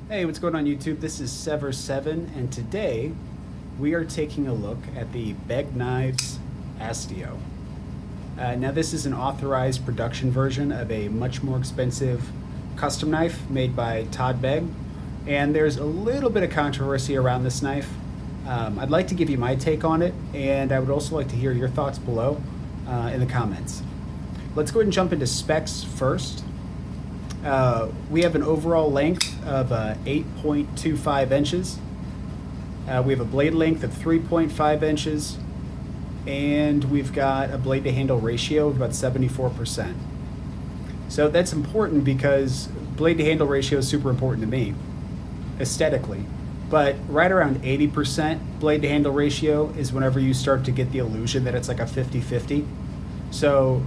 Hey, what's going on YouTube? This is SevrSevn, and today we are taking a look at the Begg Knives Astio. Now this is an authorized production version of a much more expensive custom knife made by Todd Begg, and there's a little bit of controversy around this knife. I'd like to give you my take on it, and I would also like to hear your thoughts below in the comments. Let's go ahead and jump into specs first. We have an overall length of 8.25 inches. We have a blade length of 3.5 inches, and we've got a blade to handle ratio of about 74%. So that's important because blade to handle ratio is super important to me, aesthetically. But right around 80% blade to handle ratio is whenever you start to get the illusion that it's like a 50-50. So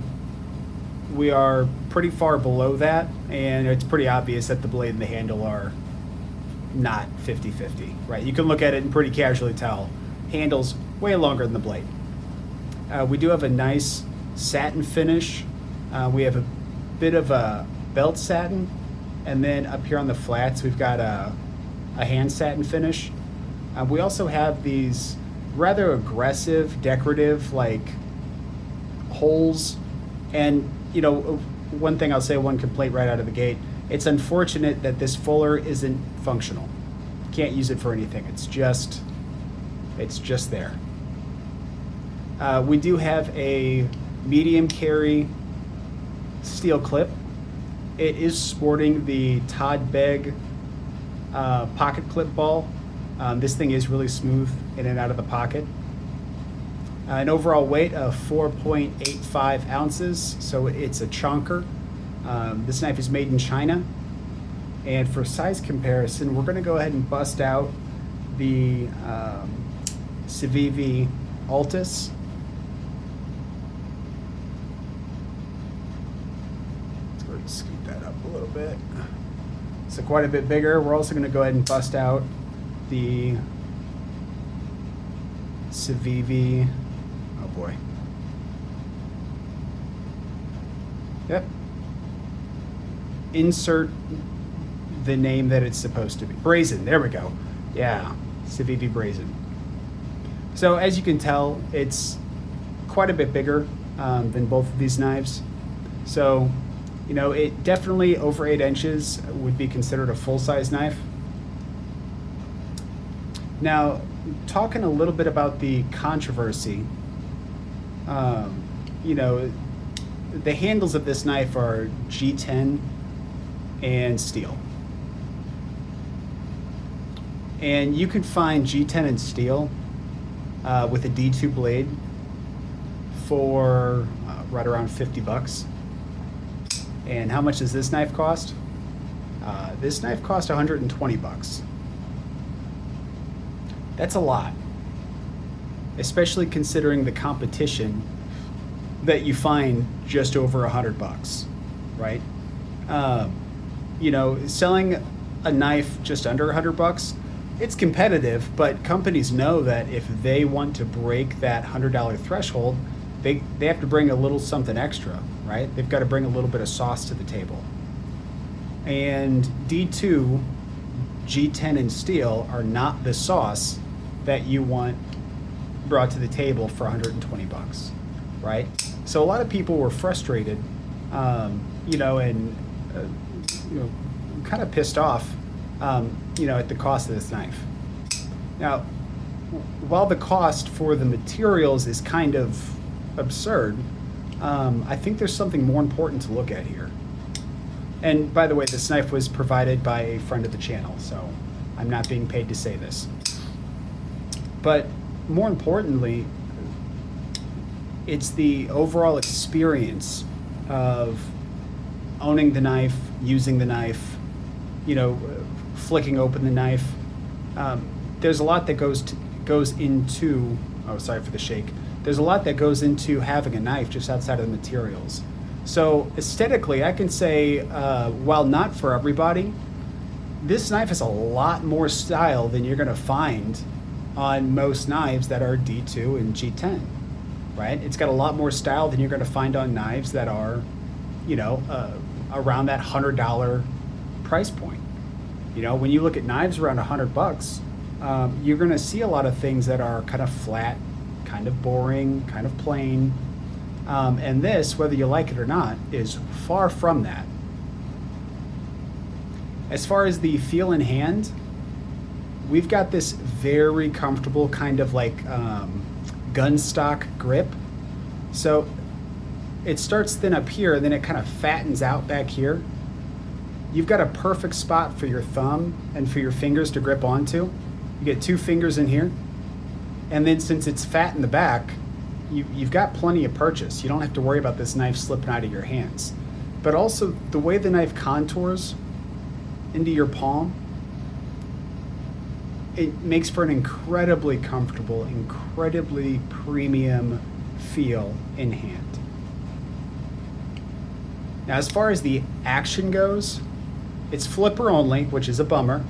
we are pretty far below that, and it's pretty obvious that the blade and the handle are not 50-50, right? You can look at it and pretty casually tell handle's way longer than the blade. We do have a nice satin finish. We have a bit of a belt satin, and then up here on the flats we've got a hand satin finish. We also have these rather aggressive decorative like holes, and you know, one thing I'll say, one complaint right out of the gate, it's unfortunate that this fuller isn't functional. Can't use it for anything. It's just there. We do have a medium carry steel clip. It is sporting the Todd Begg pocket clip ball. This thing is really smooth in and out of the pocket. An overall weight of 4.85 ounces, so it's a chonker. This knife is made in China. And for size comparison, we're going to go ahead and bust out the SevrSevn Altus. Let's go ahead and scoot that up a little bit. So quite a bit bigger. We're also going to go ahead and bust out the SevrSevn. Oh boy. Yep. Insert the name that it's supposed to be. Brazen, there we go. Yeah, SevrSevn Brazen. So as you can tell, it's quite a bit bigger than both of these knives. So, you know, it definitely over 8 inches would be considered a full-size knife. Now, talking a little bit about the controversy, you know, the handles of this knife are G-10 and steel. And you can find G-10 and steel with a D2 blade for right around 50 bucks. And how much does this knife cost? This knife cost 120 bucks. That's a lot, especially considering the competition that you find just over 100 bucks, right? You know, selling a knife just under 100 bucks, it's competitive, but companies know that if they want to break that $100 threshold, they have to bring a little something extra, right? They've got to bring a little bit of sauce to the table. And D2, G10 and steel are not the sauce that you want brought to the table for 120 bucks, right? So a lot of people were frustrated, you know, and you know, kind of pissed off, you know, at the cost of this knife. Now, while the cost for the materials is kind of absurd, I think there's something more important to look at here. And by the way, this knife was provided by a friend of the channel, so I'm not being paid to say this. But more importantly, it's the overall experience of owning the knife, using the knife, you know, flicking open the knife. There's a lot that goes into, oh, sorry for the shake. There's a lot that goes into having a knife just outside of the materials. So aesthetically, I can say, while not for everybody, this knife has a lot more style than you're gonna find on most knives that are D2 and G10, right? It's got a lot more style than you're gonna find on knives that are, you know, around that $100 price point. You know, when you look at knives around $100, you're going to see a lot of things that are kind of flat, kind of boring, kind of plain. And this, whether you like it or not, is far from that. As far as the feel in hand, we've got this very comfortable kind of like gun stock grip. So it starts thin up here and then it kind of fattens out back here. You've got a perfect spot for your thumb and for your fingers to grip onto. You get 2 fingers in here. And then since it's fat in the back, you've got plenty of purchase. You don't have to worry about this knife slipping out of your hands. But also the way the knife contours into your palm, it makes for an incredibly comfortable, incredibly premium feel in hand. Now, as far as the action goes, it's flipper only, which is a bummer,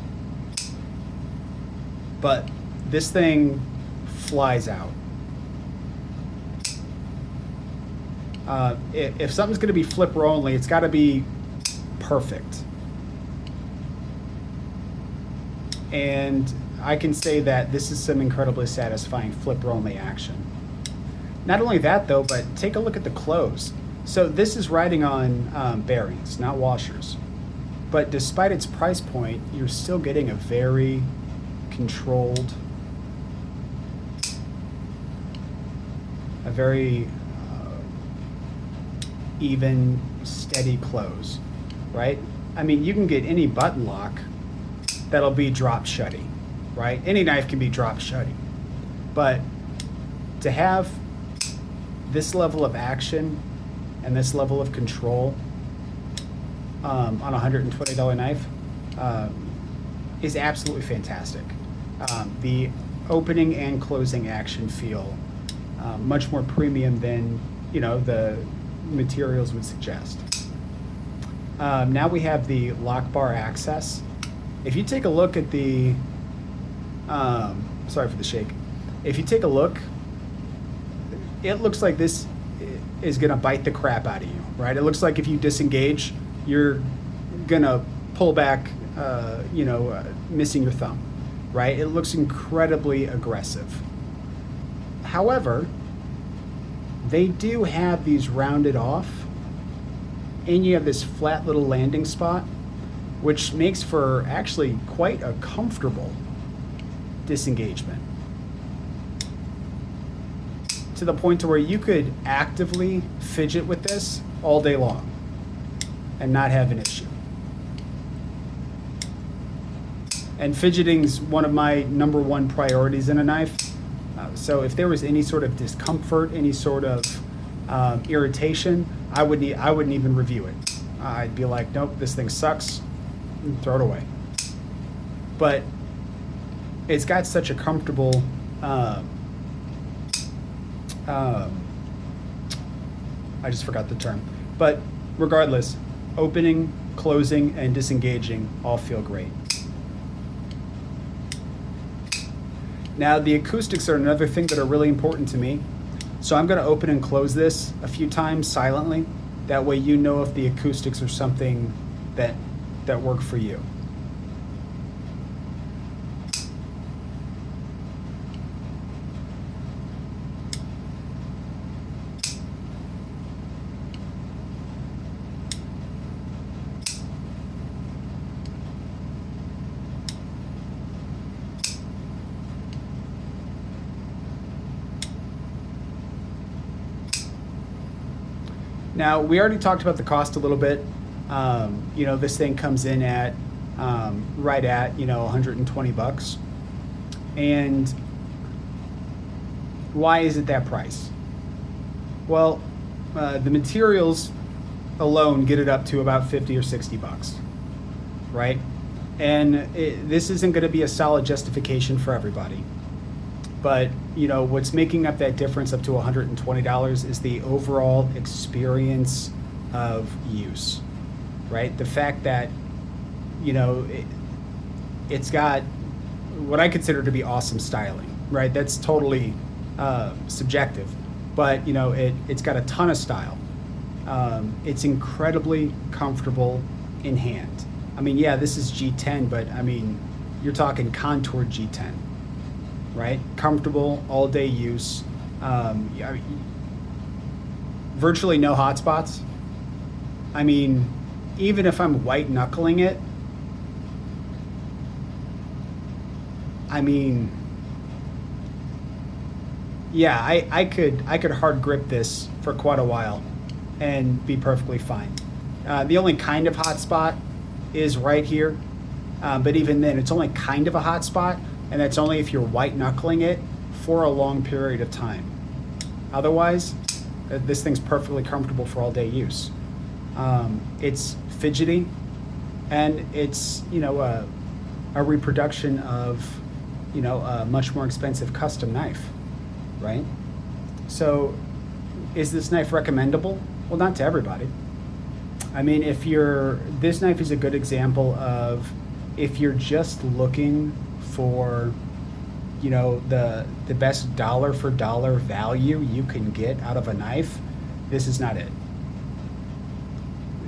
but this thing flies out. If something's going to be flipper only, it's got to be perfect. And I can say that this is some incredibly satisfying flipper only action. Not only that though, but take a look at the close. So this is riding on bearings, not washers. But despite its price point, you're still getting a very controlled, a very even, steady close, right? I mean, you can get any button lock that'll be drop shutty, right? Any knife can be drop shutty. But to have this level of action and this level of control on a $120 knife is absolutely fantastic. The opening and closing action feel much more premium than, you know, the materials would suggest. Now we have the lock bar access. If you take a look at the, sorry for the shake. If you take a look, it looks like this is gonna bite the crap out of you, right? It looks like if you disengage, you're gonna pull back, missing your thumb, right? It looks incredibly aggressive. However, they do have these rounded off, and you have this flat little landing spot, which makes for actually quite a comfortable disengagement. To the point to where you could actively fidget with this all day long and not have an issue. And fidgeting's one of my number one priorities in a knife. So if there was any sort of discomfort, any sort of irritation, I wouldn't even review it. I'd be like, nope, this thing sucks, and throw it away. But it's got such a comfortable I just forgot the term. But regardless, opening, closing, and disengaging all feel great. Now, the acoustics are another thing that are really important to me. So I'm going to open and close this a few times silently. That way you know if the acoustics are something that work for you. Now, we already talked about the cost a little bit. This thing comes in at right at, $120. And why is it that price? Well, the materials alone get it up to about 50 or 60 bucks, right? And this isn't going to be a solid justification for everybody. But, what's making up that difference up to $120 is the overall experience of use, right? The fact that, it's got what I consider to be awesome styling, right? That's totally subjective, but, it's got a ton of style. It's incredibly comfortable in hand. I mean, yeah, this is G10, but I mean, you're talking contoured G10, right? Comfortable, all-day use. I mean, virtually no hot spots. I mean, even if I'm white knuckling it, I mean, yeah, I could hard grip this for quite a while and be perfectly fine. The only kind of hot spot is right here, but even then, it's only kind of a hot spot, and that's only if you're white knuckling it for a long period of time. Otherwise, this thing's perfectly comfortable for all day use. It's fidgety, and it's a reproduction of a much more expensive custom knife, right? So, is this knife recommendable? Well, not to everybody. I mean, this knife is a good example of if you're just looking for, the best dollar for dollar value you can get out of a knife, this is not it.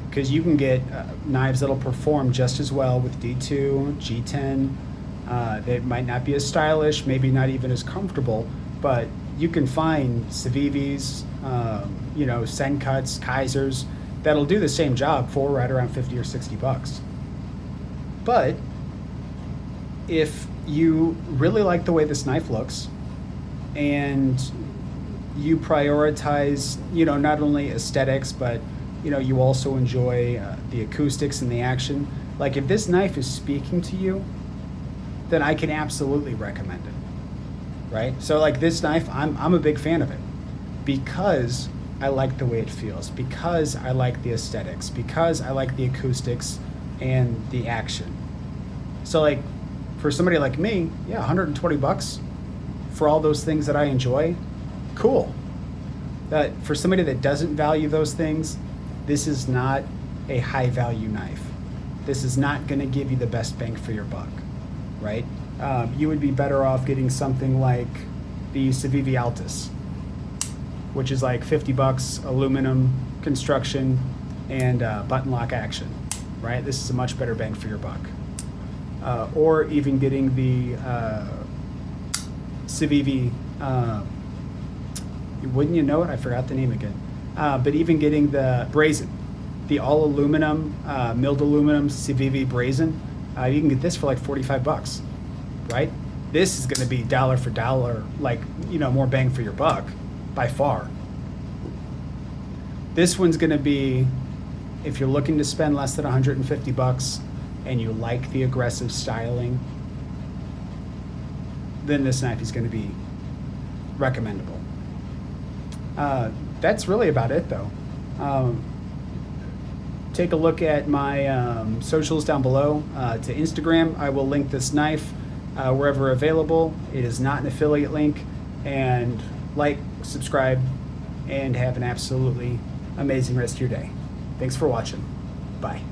Because you can get knives that'll perform just as well with D2, G10. They might not be as stylish, maybe not even as comfortable, but you can find Sevevs, Sencuts, Kaisers that'll do the same job for right around 50 or 60 bucks. But if you really like the way this knife looks and you prioritize, not only aesthetics, but you also enjoy the acoustics and the action, like if this knife is speaking to you, then I can absolutely recommend it, right? So like this knife, I'm a big fan of it because I like the way it feels, because I like the aesthetics, because I like the acoustics and the action. So like for somebody like me, yeah, 120 bucks for all those things that I enjoy, cool. That for somebody that doesn't value those things, this is not a high value knife. This is not going to give you the best bang for your buck, right? You would be better off getting something like the Sevev Altus, which is like 50 bucks, aluminum construction, and button lock action, right? This is a much better bang for your buck. Or even getting the Sevev, wouldn't you know it? I forgot the name again. But even getting the brazen, the all aluminum, milled aluminum Sevev brazen, you can get this for like 45 bucks, right? This is going to be dollar for dollar, like, more bang for your buck by far. This one's going to be, if you're looking to spend less than 150 bucks and you like the aggressive styling, then this knife is going to be recommendable. That's really about it, though. Take a look at my socials down below. To Instagram, I will link this knife wherever available. It is not an affiliate link. And like, subscribe, and have an absolutely amazing rest of your day. Thanks for watching. Bye.